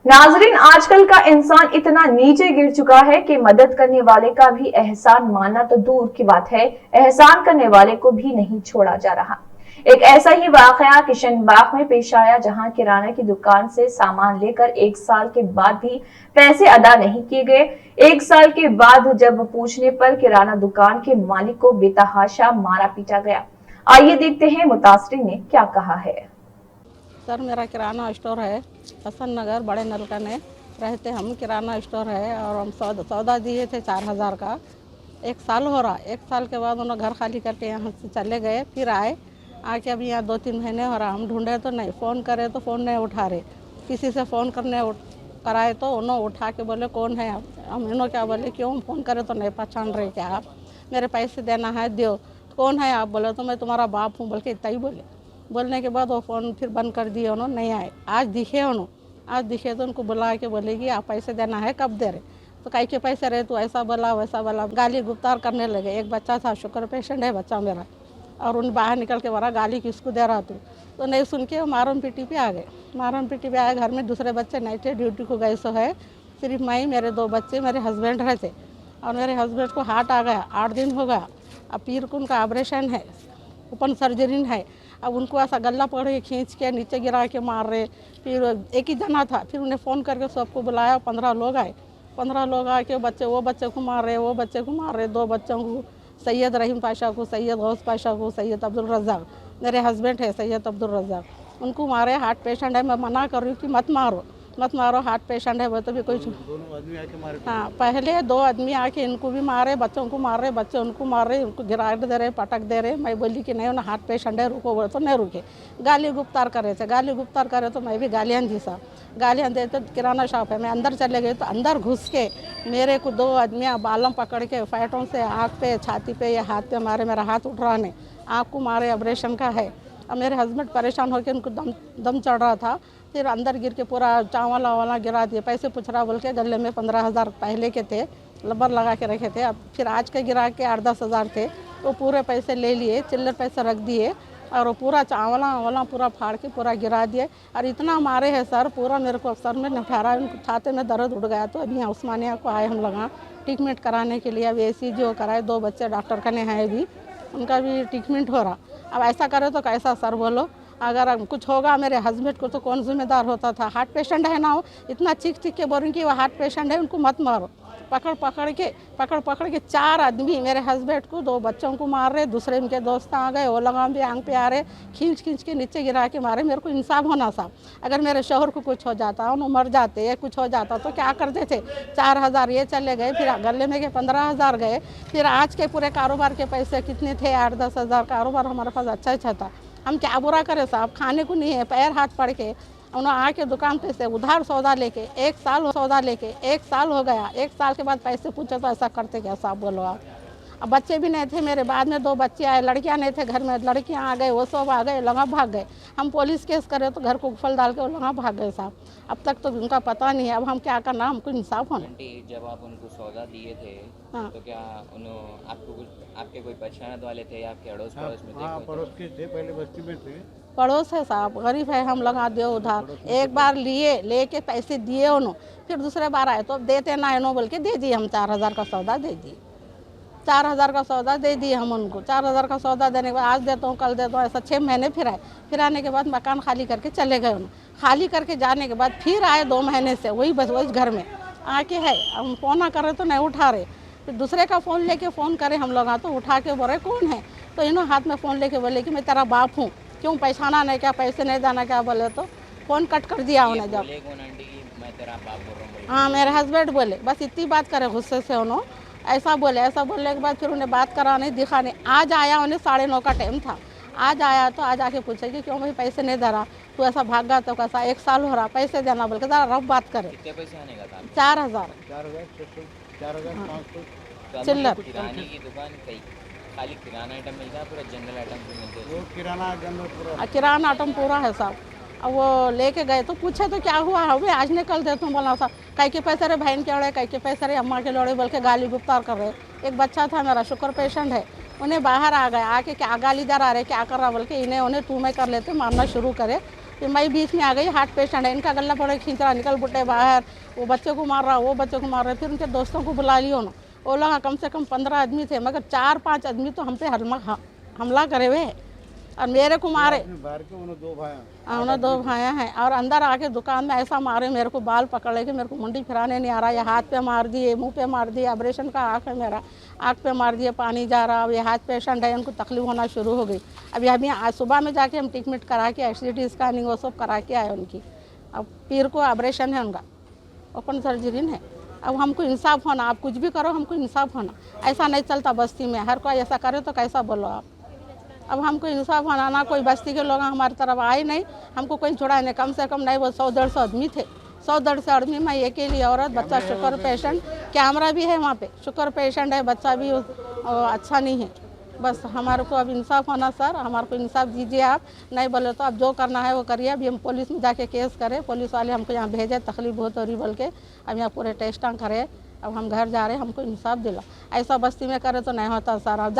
नाजरीन, आजकल का इंसान इतना नीचे गिर चुका है कि मदद करने वाले का भी एहसान मानना तो दूर की बात है, एहसान करने वाले को भी नहीं छोड़ा जा रहा। एक ऐसा ही वाकया किशनबाग में पेश आया, जहां किराना की दुकान से सामान लेकर 1 साल के बाद भी पैसे अदा नहीं किए गए। 1 साल के बाद जब पूछने पर किराना दुकान के मालिक को बेतहाशा मारा पीटा गया। आइए देखते हैं मुतासरीन ने क्या कहा है। सर, मेरा किराना स्टोर है हसन नगर बड़े नलका में रहते हम। किराना स्टोर है और हम सौदा दिए थे 4,000 का। 1 साल हो रहा। 1 साल के बाद उन्होंने घर खाली करके यहाँ से चले गए, फिर आए। आके अभी यहाँ 2-3 महीने हो रहा। हम ढूंढे तो नहीं, फ़ोन करे तो फ़ोन नहीं उठा रहे। किसी से फ़ोन कराए तो उन्होंने उठा के बोले कौन है आप। हम इन्हों क्या बोले, क्यों फ़ोन करे तो नहीं पहचान रहे क्या आप, मेरे पैसे देना है दो। कौन है आप, बोले तो मैं तुम्हारा बाप हूँ, बोल के इतना ही बोले। बोलने के बाद वो फ़ोन फिर बंद कर दिए उन्होंने, नहीं आए। आज दिखे तो उनको बुला के बोले कि आप पैसे देना है, कब दे रहे। तो कई के पैसे रहे, तो ऐसा बोला वैसा बोला, गाली गुप्तार करने लगे। एक बच्चा था, शुगर पेशेंट है बच्चा मेरा, और उन बाहर निकल के बोला गाली किसको दे रहा तू। तो नहीं सुन के मारम पीटी पे आ गए। घर में दूसरे बच्चे नहीं थे, ड्यूटी को गए सो है। सिर्फ मैं, मेरे 2 बच्चे, मेरे हस्बैंड रहते। और मेरे हस्बैंड को हार्ट आ गया, 8 दिन हो गया। अब पीर को उनका ऑपरेशन है, ओपन सर्जरी है। अब उनको ऐसा गला पकड़ के खींच के नीचे गिरा के मार रहे। फिर एक ही जना था, फिर उन्हें फ़ोन करके सबको बुलाया। 15 लोग आए। 15 लोग आके वो बच्चे को मार रहे। 2 बच्चों को, सैयद रहीम पाशा को, सैयद गौस पाशा को, सैयद अब्दुल रज़ाक, मेरे हस्बैंड है सैयद अब्दुल रज़ाक, उनको मारे। हार्ट पेशेंट है, मैं मना कर रही हूँ कि मत मारो, हार्ट पेशेंट है। वो तो भी कोई दोनों आदमी आके मारे। हाँ, पहले 2 आदमी आके इनको भी मारे, बच्चों को मार रहे, बच्चे उनको मार रहे, उनको गिरा दे रहे, पटक दे रहे। मैं बोली कि नहीं, उन्हें हार्ट पेशेंट है, रुको, बोले तो नहीं रुके। गाली गुप्तार करे तो मैं भी गालियाँ दी साहब। गालियाँ दे तो किराना शॉप है, मैं अंदर चले गई तो अंदर घुस के मेरे को 2 आदमी बालों पकड़ के फैटों से आँख पे, छाती पे या हाथ पे मारे। मेरा हाथ उठ रहा नहीं, आँख को मारे, ऑपरेशन का है। अब मेरे हस्बैंड परेशान होकर, उनको दम चढ़ रहा था। फिर अंदर गिर के पूरा चावला वाला गिरा दिए। पैसे पूछ रहा बोल के, गले में 15,000 पहले के थे, लबर लगा के रखे थे। अब फिर आज के गिरा के 8-10 हज़ार थे, वो पूरे पैसे ले लिए, चिल्लर पैसे रख दिए। और वो पूरा चावला वाला पूरा फाड़ के पूरा गिरा दिए। और इतना मारे हैं सर, पूरा मेरे को सर में ठहरा, उनको छाते में दर्द उड़ गया। तो अभी यहाँ उस्मानिया को आए हम लोग ट्रीटमेंट कराने के लिए। अब ECG कराए, 2 बच्चे डॉक्टर कने हैं, अभी उनका भी ट्रीटमेंट हो रहा। अब ऐसा करे तो कैसा सर बोलो। अगर कुछ होगा मेरे हस्बैंड को तो कौन जिम्मेदार होता था। हार्ट पेशेंट है ना, वो इतना चीख के बोलें कि वो हार्ट पेशेंट है, उनको मत मारो। पकड़ के 4 आदमी मेरे हस्बैंड को, 2 बच्चों को मार रहे। दूसरे उनके दोस्त आ गए, वो लगा भी आंग पे आ रहे, खींच के नीचे गिरा के मारे। मेरे को इंसाफ होना साहब। अगर मेरे शोहर को कुछ हो जाता, उन्हें मर जाते या कुछ हो जाता तो क्या करते थे। 4,000 ये चले गए, फिर गले में के 15,000 गए। फिर आज के पूरे कारोबार के पैसे कितने थे, 8-10 हज़ार। कारोबार हमारे पास अच्छा था। हम क्या बुरा करें साहब, खाने को नहीं है, पैर हाथ पड़ के उन्होंने आके दुकान पे से उधार सौदा लेके 1 साल हो गया। 1 साल के बाद पैसे पूछे तो ऐसा करते क्या साहब, बोलो आप। अब बच्चे भी नहीं थे मेरे, बाद में 2 बच्चे आए, लड़कियां नहीं थे घर में, लड़कियां आ गए, वो सब आ गए, लगा भाग गए। हम पुलिस केस करे तो घर को फल डाल के वो लगा भाग गए साहब। अब तक तो उनका पता नहीं है। अब हम क्या करना, हमको इंसाफ होना। जब आप उनको सौदा दिए थे, हाँ, तो क्या उन्होंने आपको कुछ, आपके कोई पहचान वाले थे या आपके अड़ोस पड़ोस में थे? हाँ, पड़ोस के थे, पहले बस्ती में थे। पड़ोस है साहब, गरीब है, हम लगा दिए उधार। एक बार लेके पैसे दिए उन्होंने, फिर दूसरे बार आए तो अब देते ना इन्हों बोल के दे दिए। हम 4,000 का सौदा दे दिए। 4,000 का सौदा दे दिए हम उनको। 4,000 का सौदा देने के बाद आज देता हूँ कल देता हूँ, ऐसा 6 महीने फिर आए। फिर आने के बाद मकान खाली करके चले गए उन्होंने। खाली करके जाने के बाद फिर आए 2 महीने से, वही बस वही घर में आके है। हम फ़ोन कर रहे तो नहीं उठा रहे। फिर दूसरे का फ़ोन लेके फ़ोन करे हम लोग, तो उठा के बोले कौन है। तो इन्होंने हाथ में फ़ोन लेके बोले कि मैं तेरा बाप हूँ, क्यों पहचाना नहीं क्या, पैसे नहीं देना क्या, बोले तो फ़ोन कट कर दिया उन्हें। जब मैं तेरा बाप बोल रहा हूँ, हाँ, मेरे हस्बैंड बोले, बस इतनी बात करे गुस्से से उन्होंने। ऐसा बोलने के बाद फिर उन्हें बात करा नहीं, दिखा नहीं। आज आया, उन्हें 9:30 का टाइम था। आज आया तो आज आके पूछे कि क्यों भाई पैसे नहीं दे रहा, तू ऐसा भागा तो कैसा, 1 साल हो रहा, पैसे देना बोल के जरा रफ बात करे। कितने पैसे आने का था? 4,000 4,500 चिल्लर। किराने की दुकान कहीं खाली किराना आइटम मिलता है, पूरा जनरल आइटम भी मिलते हैं? वो किराना जनरल पूरा किराना आइटम पूरा है साहब। अब वो लेके गए तो पूछे तो क्या हुआ है, आज निकल दे तुम, बोला साहब कई के पैसे रे बहन के लड़े, कई के पैसे रे अम्मा के लड़े, बोल के गाली गुप्तार कर रहे। एक बच्चा था मेरा, शुगर पेशेंट है, उन्हें बाहर आ गए, आके क्या गाली दर आ रहे, क्या कर रहा बोल के इन्हें उन्हें तू मैं कर लेते, मारना शुरू करे। फिर मैं बीच में आ गई, हार्ट पेशेंट है, इनका गला पड़े खींच रहा, निकल बुटे बाहर, वो बच्चे को मार रहा, वो बच्चे को मार रहे। फिर उनके दोस्तों को बुला लियो ना, वो लोग कम से कम 15 आदमी थे, मगर 4-5 आदमी तो हम पे हमला करे हुए और मेरे को मारे। बाहर के उन्होंने दो भाइयाँ हैं और अंदर आके दुकान में ऐसा मारे, मेरे को बाल पकड़े कि मेरे को मुंडी फिराने नहीं आ रहा, ये हाथ पे मार दिए, मुंह पे मार दिए, ऑपरेशन का आँख है मेरा, आँख पे मार दिए, पानी जा रहा। अब ये हार्ट पेशेंट है, उनको तकलीफ होना शुरू हो गई। अभी आज सुबह में जाके हम ट्रीटमेंट करा के एसिडिटी स्कैनिंग वो सब करा के आए उनकी। अब पीर को ऑपरेशन है उनका, ओपन सर्जरी है। अब हमको इंसाफ होना, आप कुछ भी करो हमको इंसाफ होना, ऐसा नहीं चलता बस्ती में, हर कोई ऐसा करे तो कैसा बोलो आप। अब हमको इंसाफ होना, ना कोई बस्ती के लोग हमारी तरफ आए नहीं, हमको कोई छोड़ा नहीं, कम से कम नहीं वो 100-150 आदमी थे, 100-150 आदमी में अकेली औरत, बच्चा शुगर पेशेंट, कैमरा भी है वहाँ पे, शुगर पेशेंट है, बच्चा भी अच्छा नहीं है। बस हमारे को अब इंसाफ होना सर, हमारे को इंसाफ दीजिए आप, नहीं बोले तो अब जो करना है वो करिए। अभी हम पुलिस में जाके केस करें, पुलिस वाले हमको यहाँ भेजे, तकलीफ बहुत हो रही बोल के, अब यहाँ पूरे टेस्टां करें, अब हम घर जा रहे हैं, हमको इंसाफ दिला। ऐसा बस्ती में करे तो नहीं होता सर। अब